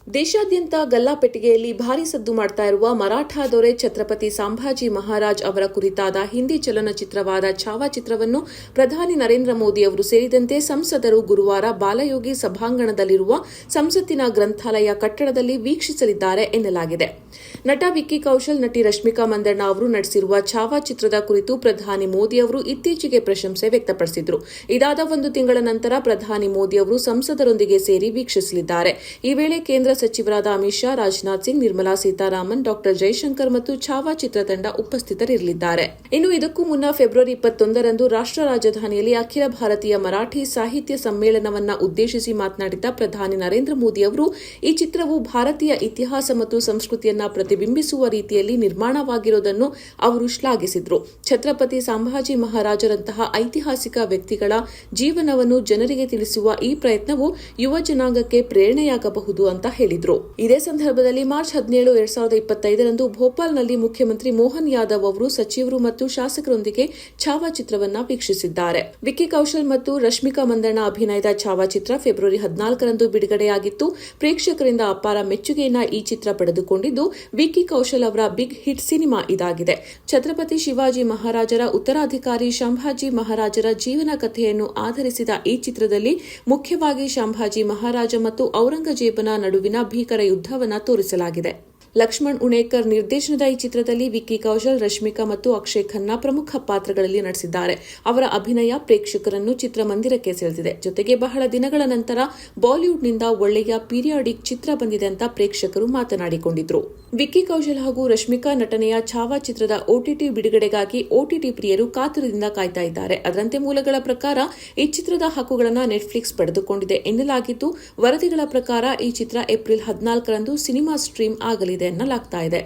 ದೇಶಾದ್ಯಂತ ಗಲ್ಲಾಪೆಟ್ಟಿಗೆಯಲ್ಲಿ ಭಾರೀ ಸದ್ದು ಮಾಡ್ತಾ ಇರುವ ಮರಾಠಾ ದೊರೆ ಛತ್ರಪತಿ ಸಂಭಾಜಿ ಮಹಾರಾಜ್ ಅವರ ಕುರಿತಾದ ಹಿಂದಿ ಚಲನಚಿತ್ರವಾದ ಛಾವಾ ಚಿತ್ರವನ್ನು ಪ್ರಧಾನಿ ನರೇಂದ್ರ ಮೋದಿ ಅವರು ಸೇರಿದಂತೆ ಸಂಸದರು ಗುರುವಾರ ಬಾಲಯೋಗಿ ಸಭಾಂಗಣದಲ್ಲಿರುವ ಸಂಸತ್ತಿನ ಗ್ರಂಥಾಲಯ ಕಟ್ಟಡದಲ್ಲಿ ವೀಕ್ಷಿಸಲಿದ್ದಾರೆ ಎನ್ನಲಾಗಿದೆ. ನಟ ವಿಕ್ಕಿ ಕೌಶಲ್, ನಟಿ ರಶ್ಮಿಕಾ ಮಂದಣ್ಣ ಅವರು ನಟಿಸಿರುವ ಛಾವಾ ಚಿತ್ರದ ಕುರಿತು ಪ್ರಧಾನಿ ಮೋದಿ ಅವರು ಇತ್ತೀಚೆಗೆ ಪ್ರಶಂಸೆ ವ್ಯಕ್ತಪಡಿಸಿದ್ರು. ಇದಾದ ಒಂದು ತಿಂಗಳ ನಂತರ ಪ್ರಧಾನಿ ಮೋದಿ ಅವರು ಸಂಸದರೊಂದಿಗೆ ಸೇರಿ ವೀಕ್ಷಿಸಲಿದ್ದಾರೆ. ಈ ವೇಳೆ ಕೇಂದ್ರ ಸಚಿವರಾದ ಅಮಿತ್ ಶಾ, ರಾಜನಾಥ್ ಸಿಂಗ್, ನಿರ್ಮಲಾ ಸೀತಾರಾಮನ್, ಡಾ ಜೈಶಂಕರ್ ಮತ್ತು ಛಾವಾ ಚಿತ್ರತಂಡ ಉಪಸ್ಥಿತರಿರಲಿದ್ದಾರೆ. ಇನ್ನು ಇದಕ್ಕೂ ಮುನ್ನ ಫೆಬ್ರವರಿ 21ರಂದು ರಾಷ್ಟ್ರ ರಾಜಧಾನಿಯಲ್ಲಿ ಅಖಿಲ ಭಾರತೀಯ ಮರಾಠಿ ಸಾಹಿತ್ಯ ಸಮ್ಮೇಳನವನ್ನು ಉದ್ದೇಶಿಸಿ ಮಾತನಾಡಿದ ಪ್ರಧಾನಿ ನರೇಂದ್ರ ಮೋದಿ ಅವರು, ಈ ಚಿತ್ರವು ಭಾರತೀಯ ಇತಿಹಾಸ ಮತ್ತು ಸಂಸ್ಕೃತಿಯನ್ನ ಪ್ರತಿಬಿಂಬಿಸುವ ರೀತಿಯಲ್ಲಿ ನಿರ್ಮಾಣವಾಗಿರುವುದನ್ನು ಅವರು ಶ್ಲಾಘಿಸಿದರು. ಛತ್ರಪತಿ ಸಂಭಾಜಿ ಮಹಾರಾಜರಂತಹ ಐತಿಹಾಸಿಕ ವ್ಯಕ್ತಿಗಳ ಜೀವನವನ್ನು ಜನರಿಗೆ ತಿಳಿಸುವ ಈ ಪ್ರಯತ್ನವು ಯುವ ಜನಾಂಗಕ್ಕೆ ಪ್ರೇರಣೆಯಾಗಬಹುದು ಅಂತ ಹೇಳಿದರು. ಇದೇ ಸಂದರ್ಭದಲ್ಲಿ ಮಾರ್ಚ್ 17, 2025ರಂದು ಭೋಪಾಲ್ನಲ್ಲಿ ಮುಖ್ಯಮಂತ್ರಿ ಮೋಹನ್ ಯಾದವ್ ಅವರು ಸಚಿವರು ಮತ್ತು ಶಾಸಕರೊಂದಿಗೆ ಛಾವಾ ಚಿತ್ರವನ್ನು ವೀಕ್ಷಿಸಿದ್ದಾರೆ. ವಿಕ್ಕಿ ಕೌಶಲ್ ಮತ್ತು ರಶ್ಮಿಕಾ ಮಂದಣ್ಣ ಅಭಿನಯದ ಛಾವಾ ಚಿತ್ರ ಫೆಬ್ರವರಿ 14ರಂದು ಬಿಡುಗಡೆಯಾಗಿತ್ತು. ಪ್ರೇಕ್ಷಕರಿಂದ ಅಪಾರ ಮೆಚ್ಚುಗೆಯನ್ನ ಈ ಚಿತ್ರ ಪಡೆದುಕೊಂಡಿದ್ದು, ವಿಕ್ಕಿ ಕೌಶಲ್ ಅವರ ಬಿಗ್ ಹಿಟ್ ಸಿನಿಮಾ ಇದಾಗಿದೆ. ಛತ್ರಪತಿ ಶಿವಾಜಿ ಮಹಾರಾಜರ ಉತ್ತರಾಧಿಕಾರಿ ಸಂಭಾಜಿ ಮಹಾರಾಜರ ಜೀವನ ಕಥೆಯನ್ನು ಆಧರಿಸಿದ ಈ ಚಿತ್ರದಲ್ಲಿ ಮುಖ್ಯವಾಗಿ ಸಂಭಾಜಿ ಮಹಾರಾಜ ಮತ್ತು ಔರಂಗಜೇಬನ ನಡುವಿನ ಭೀಕರ ಯುದ್ಧವನ್ನು ತೋರಿಸಲಾಗಿದೆ. ಲಕ್ಷ್ಮಣ್ ಉಣೇಕರ್ ನಿರ್ದೇಶನದ ಈ ಚಿತ್ರದಲ್ಲಿ ವಿಕ್ಕಿ ಕೌಶಲ್, ರಶ್ಮಿಕಾ ಮತ್ತು ಅಕ್ಷಯ್ ಖನ್ನಾ ಪ್ರಮುಖ ಪಾತ್ರಗಳಲ್ಲಿ ನಟಿಸಿದ್ದಾರೆ. ಅವರ ಅಭಿನಯ ಪ್ರೇಕ್ಷಕರನ್ನು ಚಿತ್ರಮಂದಿರಕ್ಕೆ ಸೆಳೆದಿದೆ. ಜೊತೆಗೆ ಬಹಳ ದಿನಗಳ ನಂತರ ಬಾಲಿವುಡ್ನಿಂದ ಒಳ್ಳೆಯ ಪೀರಿಯಾಡಿಕ್ ಚಿತ್ರ ಬಂದಿದೆ ಅಂತ ಪ್ರೇಕ್ಷಕರು ಮಾತನಾಡಿಕೊಂಡಿದ್ರು. ವಿಕ್ಕಿ ಕೌಶಲ್ ಹಾಗೂ ರಶ್ಮಿಕಾ ನಟನೆಯ ಛಾವಾ ಚಿತ್ರದ OTT ಬಿಡುಗಡೆಗಾಗಿ OTT ಪ್ರಿಯರು ಕಾತುರದಿಂದ ಕಾಯ್ತಾ ಇದ್ದಾರೆ. ಅದರಂತೆ ಮೂಲಗಳ ಪ್ರಕಾರ ಈ ಚಿತ್ರದ ಹಕ್ಕುಗಳನ್ನು ನೆಟ್ಫ್ಲಿಕ್ಸ್ ಪಡೆದುಕೊಂಡಿದೆ ಎನ್ನಲಾಗಿದ್ದು, ವರದಿಗಳ ಪ್ರಕಾರ ಈ ಚಿತ್ರ ಏಪ್ರಿಲ್ 14ರಂದು ಸಿನಿಮಾ ಸ್ಟ್ರೀಮ್ ಆಗಲಿದೆ ಎನ್ನಲಾಗ್ತಾ ಇದೆ.